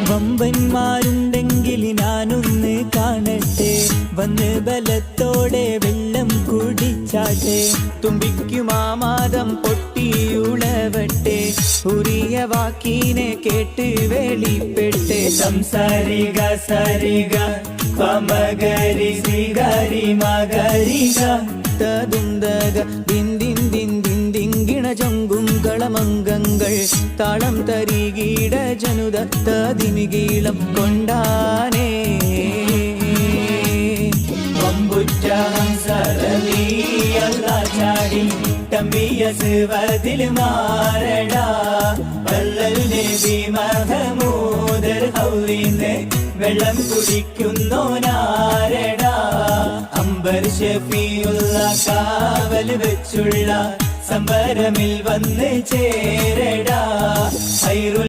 വമ്പന്മാരുണ്ടെങ്കിൽ ഞാനൊന്ന് കാണട്ടെ, വന്ന് ബലത്തോടെ വെള്ളം കുടിച്ചാട്ടെ. തുമ്പിക്കുമാമാദം പൊട്ടിയുളവട്ടെ, ഉറിയ വാക്കിനെ കേട്ട് വെളിപ്പെട്ട്. സംസാരിക സരിക പമകരി ശ്രീകാരി മകരിക തതുന്തക ദിന്ദിൻ ദിന്ദിൻ ദിങ്കിണ ചൊങ്കും കളമംഗങ്ങൾ താളം തരികീട ജനുദത്ത ദിമികീളം കൊണ്ടാനേ. വമ്പുറ്റ ഹംസരലിയല്ല ചാടി തമ്പിയസുവതിൽ മാറടാ. വല്ലൽ നബി മഹമൂദർ ഹൗലിന്ന് വെള്ളം കുടിക്കുന്നോനാരടാ. അംബർ ഷഫീഉള്ള കാവൽ വെച്ചുള്ള സംബരമിൽ വന്ന് ചേരടാ.